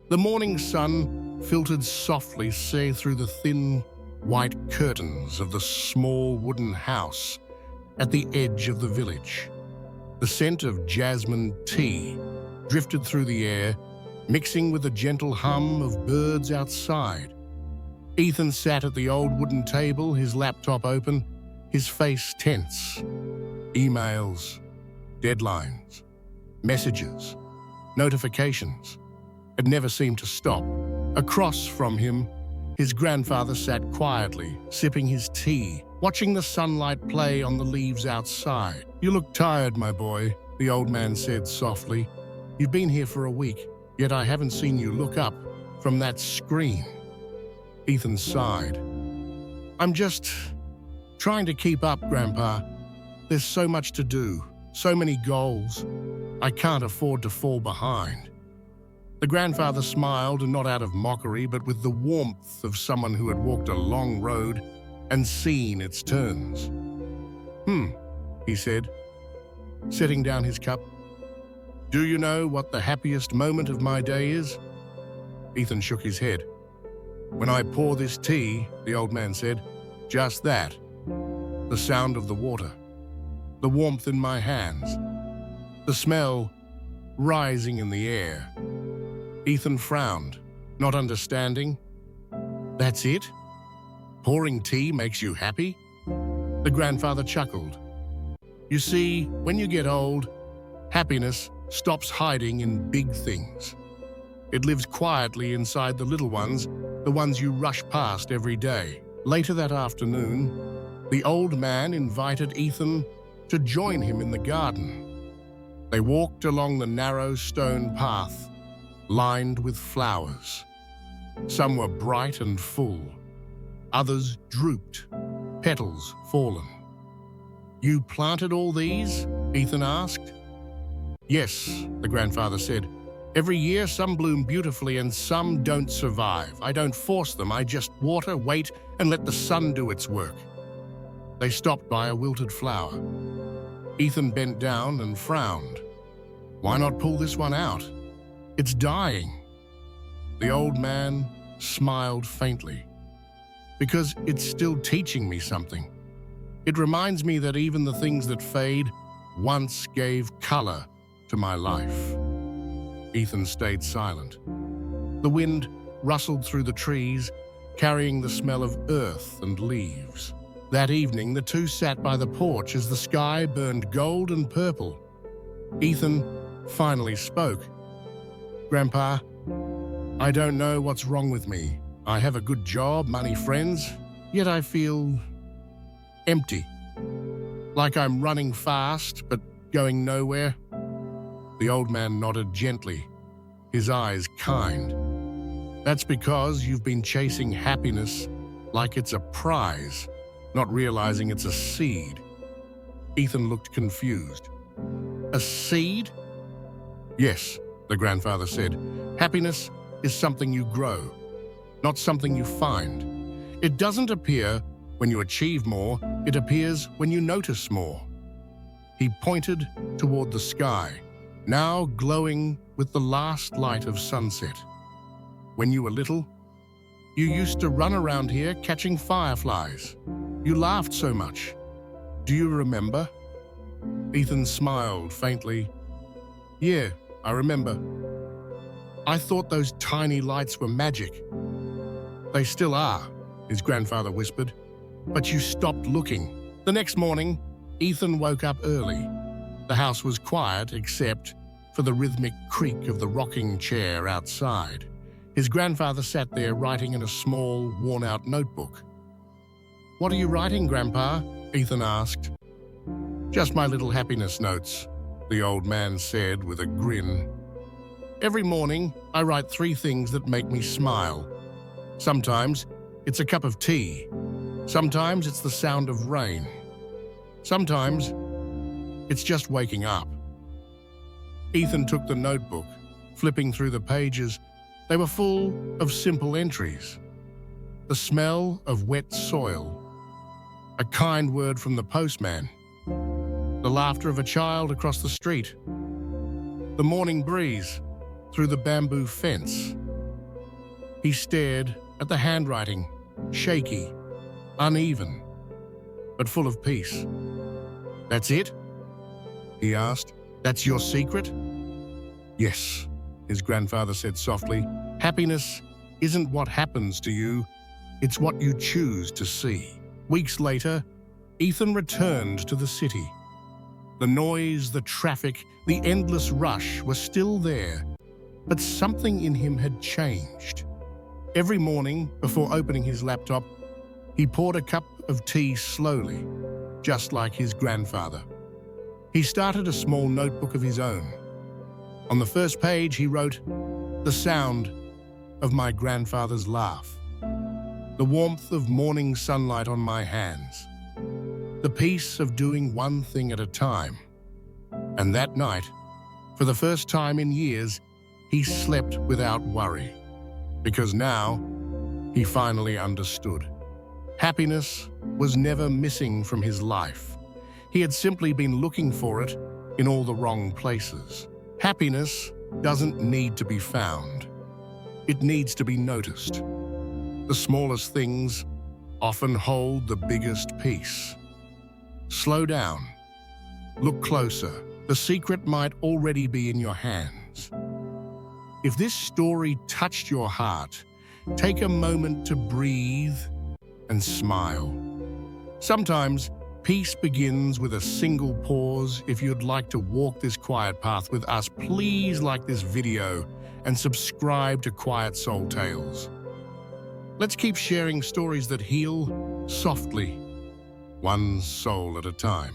The morning sun filtered softly through the thin, white curtains of the small wooden house at the edge of the village. The scent of jasmine tea drifted through the air, mixing with the gentle hum of birds outside. Ethan sat at the old wooden table, his laptop open, his face tense. Emails, deadlines, messages, notifications. It never seemed to stop. Across from him, his grandfather sat quietly, sipping his tea, watching the sunlight play on the leaves outside. "You look tired, my boy," the old man said softly. "You've been here for a week, yet I haven't seen you look up from that screen." Ethan sighed. "I'm just trying to keep up, Grandpa. There's so much to do, so many goals. I can't afford to fall behind." The grandfather smiled, and not out of mockery, but with the warmth of someone who had walked a long road and seen its turns. He said, setting down his cup. "Do you know what the happiest moment of my day is?" Ethan shook his head. "When I pour this tea," the old man said, "just that. The sound of the water, the warmth in my hands, the smell rising in the air." Ethan frowned, not understanding. "That's it? Pouring tea makes you happy?" The grandfather chuckled. "You see, when you get old, happiness stops hiding in big things. It lives quietly inside the little ones, the ones you rush past every day." Later that afternoon, the old man invited Ethan to join him in the garden. They walked along the narrow stone path, lined with flowers. Some were bright and full. Others drooped, petals fallen. "You planted all these?" Ethan asked. "Yes," the grandfather said. "Every year some bloom beautifully and some don't survive. I don't force them, I just water, wait, and let the sun do its work." They stopped by a wilted flower. Ethan bent down and frowned. "Why not pull this one out? It's dying." The old man smiled faintly. "Because it's still teaching me something. It reminds me that even the things that fade once gave color to my life." Ethan stayed silent. The wind rustled through the trees, carrying the smell of earth and leaves. That evening, the two sat by the porch as the sky burned gold and purple. Ethan finally spoke. "Grandpa, I don't know what's wrong with me. I have a good job, money, friends, yet I feel empty. Like I'm running fast, but going nowhere." The old man nodded gently, his eyes kind. "That's because you've been chasing happiness like it's a prize, not realizing it's a seed." Ethan looked confused. "A seed?" "Yes," the grandfather said. "Happiness is something you grow, not something you find. It doesn't appear when you achieve more, it appears when you notice more." He pointed toward the sky, now glowing with the last light of sunset. "When you were little, you used to run around here catching fireflies. You laughed so much. Do you remember?" Ethan smiled faintly. "Yeah, I remember. I thought those tiny lights were magic." "They still are," his grandfather whispered, "but you stopped looking." The next morning, Ethan woke up early. The house was quiet except for the rhythmic creak of the rocking chair outside. His grandfather sat there writing in a small, worn-out notebook. "What are you writing, Grandpa?" Ethan asked. "Just my little happiness notes," the old man said with a grin. "Every morning, I write 3 things that make me smile. Sometimes it's a cup of tea. Sometimes it's the sound of rain. Sometimes it's just waking up." Ethan took the notebook, flipping through the pages. They were full of simple entries. The smell of wet soil, a kind word from the postman, the laughter of a child across the street, the morning breeze through the bamboo fence. He stared at the handwriting, shaky, uneven, but full of peace. "That's it?" he asked. "That's your secret?" "Yes," his grandfather said softly. "Happiness isn't what happens to you, it's what you choose to see." Weeks later, Ethan returned to the city. The noise, the traffic, the endless rush were still there, but something in him had changed. Every morning, before opening his laptop, he poured a cup of tea slowly, just like his grandfather. He started a small notebook of his own. On the first page, he wrote, "The sound of my grandfather's laugh, the warmth of morning sunlight on my hands, the peace of doing one thing at a time." And that night, for the first time in years, he slept without worry, because now he finally understood. Happiness was never missing from his life. He had simply been looking for it in all the wrong places. Happiness doesn't need to be found. It needs to be noticed. The smallest things often hold the biggest peace. Slow down. Look closer. The secret might already be in your hands. If this story touched your heart, take a moment to breathe and smile. Sometimes peace begins with a single pause. If you'd like to walk this quiet path with us, please like this video and subscribe to Quiet Soul Tales. Let's keep sharing stories that heal softly, one soul at a time.